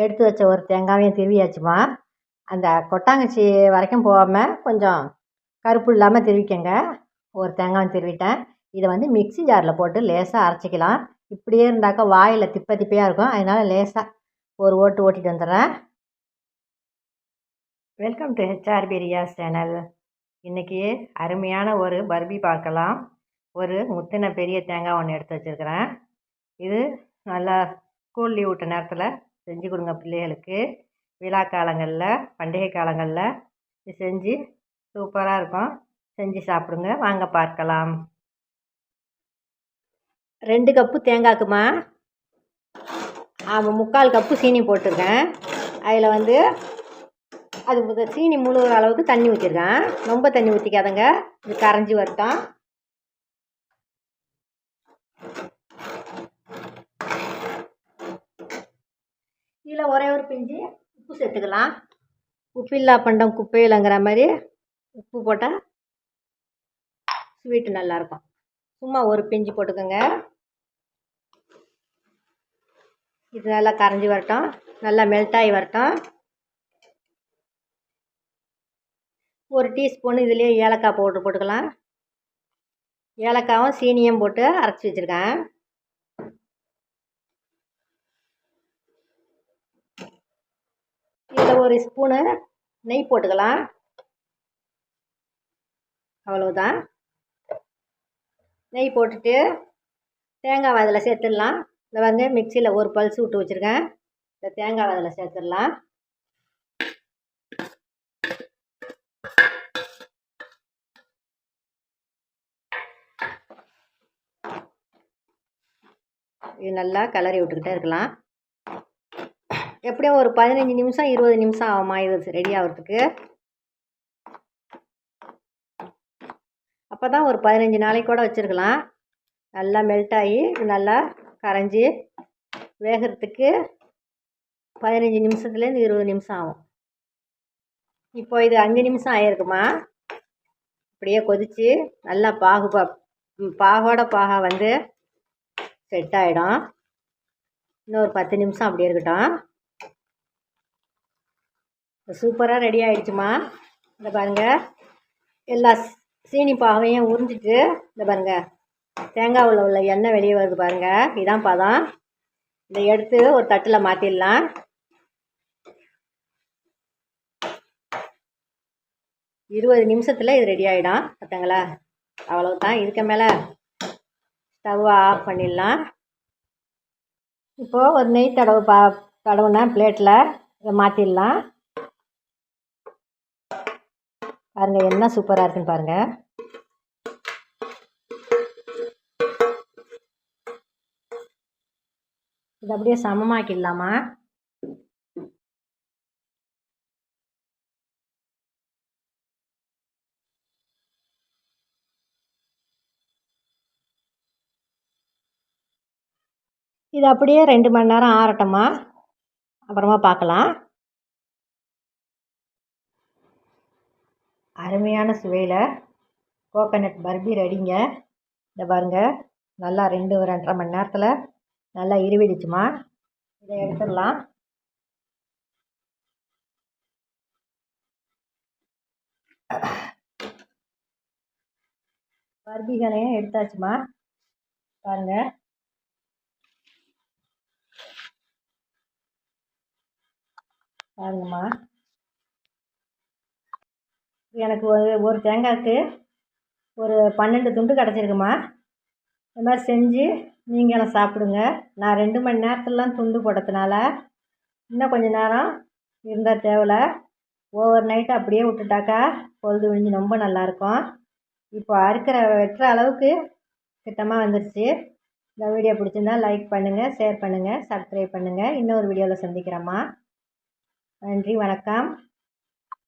எடுத்து வச்ச ஒரு தேங்காயையும் திருவியாச்சுமா. அந்த கொட்டாங்குச்சி வரைக்கும் போகாமல் கொஞ்சம் கருப்பு இல்லாமல் திருவிக்கங்க. ஒரு தேங்காயும் திருவிட்டேன். இதை வந்து மிக்ஸி ஜாரில் போட்டு லேசாக அரைச்சிக்கலாம். இப்படியே இருந்தாக்கா வாயில் திப்ப திப்பையாக இருக்கும். அதனால் லேசாக ஒரு ஓட்டு ஓட்டிட்டு வந்துடுறேன். Welcome to HRP Riaz channel. இன்றைக்கி அருமையான ஒரு பர்பி பார்க்கலாம். ஒரு முத்தின பெரிய தேங்காய் ஒன்று எடுத்து வச்சுருக்கிறேன். இது நல்லா ஸ்கூல் லீவ் விட்ட நேரத்தில் செஞ்சு கொடுங்க பிள்ளைகளுக்கு. விழா காலங்களில், பண்டிகை காலங்களில் இது செஞ்சு சூப்பராக இருக்கும். செஞ்சு சாப்பிடுங்க. வாங்க பார்க்கலாம். 2 கப்பு தேங்காய்க்குமா 3/4 கப்பு சீனி போட்டிருக்கேன். அதில் வந்து அது சீனி முழுகிற அளவுக்கு தண்ணி ஊற்றிருக்கேன். ரொம்ப தண்ணி ஊற்றிக்காதங்க, இது கரைஞ்சி வரட்டும். இதில் ஒரே ஒரு பிஞ்சு உப்பு சேர்த்துக்கலாம். உப்பில்லா பண்டம் குப்பையிலங்கிற மாதிரி உப்பு போட்டால் ஸ்வீட்டு நல்லாயிருக்கும். சும்மா ஒரு பிஞ்சு போட்டுக்கோங்க. இது நல்லா கரைஞ்சி வரட்டும், நல்லா மெல்ட்டாகி வரட்டும். ஒரு டீஸ்பூன் இதுலேயே ஏலக்காய் பவுட்ரு போட்டுக்கலாம். ஏலக்காயும் சீனியும் போட்டு அரைச்சி வச்சுருக்கேன். இதில் ஒரு ஸ்பூனு நெய் போட்டுக்கலாம். அவ்வளவுதான். நெய் போட்டுட்டு தேங்காய் அதில் சேர்த்துடலாம். இந்த வந்து மிக்சியில் ஒரு பல்ஸ் விட்டு வச்சுருக்கேன். இந்த தேங்காய் அதில் சேர்த்துடலாம். இது நல்லா கிளறி விட்டுக்கிட்டே இருக்கலாம். எப்படியும் ஒரு 15 நிமிஷம் 20 நிமிஷம் ஆகுமா இது ரெடி ஆகிறதுக்கு. அப்போ தான் ஒரு 15 நாளைக்கு கூட வச்சுருக்கலாம். நல்லா மெல்ட் ஆகி நல்லா கரைஞ்சி வேகிறதுக்கு 15 நிமிஷத்துலேருந்து 20 நிமிஷம் ஆகும். இப்போ இது 5 நிமிஷம் ஆகிருக்குமா. அப்படியே கொதித்து நல்லா பாகோட பாகா வந்து செட் ஆகிடும். இன்னொரு 10 நிமிஷம் அப்படியே இருக்கட்டும். சூப்பராக ரெடி ஆகிடுச்சுமா. இந்த பாருங்கள், எல்லா சீனி பாகையும் உறிஞ்சிட்டு இந்த பாருங்கள் தேங்காயில் உள்ள எண்ணெய் வெளியே வருது பாருங்கள். இதான் பதம். இதை எடுத்து ஒரு தட்டில் மாற்றிடலாம். இருபது நிமிஷத்தில் இது ரெடி ஆகிடும். பார்த்தங்களா, அவ்வளோதான். இதுக்கு மேலே ஸ்டவ்வை ஆஃப் பண்ணிடலாம். இப்போது ஒரு நெய் தடவுனா பிளேட்டில் இதை மாற்றிடலாம். பாருங்கள் என்ன சூப்பராக இருக்குன்னு பாருங்கள். இது அப்படியே சமமாக்கிடலாமா. இது அப்படியே 2 மணி நேரம் ஆறட்டுமா, அப்புறமா பார்க்கலாம். அருமையான சுவையில் கோகனட் பர்பி ரெடிங்க. இந்த பாருங்கள், நல்லா 2-2.5 மணி நேரத்தில் நல்லா இருவிடுச்சுமா. இதை எடுத்துடலாம். பர்பிகளையும் எடுத்தாச்சுமா. பாருங்கள், பாருங்கம்மா. எனக்கு ஒரு தேங்காய்க்கு ஒரு 12 துண்டு கிடச்சிருக்குமா. இந்த மாதிரி செஞ்சு நீங்களும் சாப்பிடுங்க. நான் 2 மணி நேரத்துலலாம் துண்டு போட்டதுனால இன்னும் கொஞ்சம் நேரம் இருந்தால் தேவையில்ல. ஓவர் நைட்டு அப்படியே விட்டுட்டாக்கா பொழுது விழிஞ்சு ரொம்ப நல்லாயிருக்கும். இப்போ வெட்டுற அளவுக்கு திட்டமாக வந்துடுச்சு. இந்த வீடியோ பிடிச்சிருந்தா லைக் பண்ணுங்கள், ஷேர் பண்ணுங்கள், சப்ஸ்கிரைப் பண்ணுங்கள். இன்னொரு வீடியோவில் சந்திக்கிறேம்மா. நன்றி, வணக்கம்.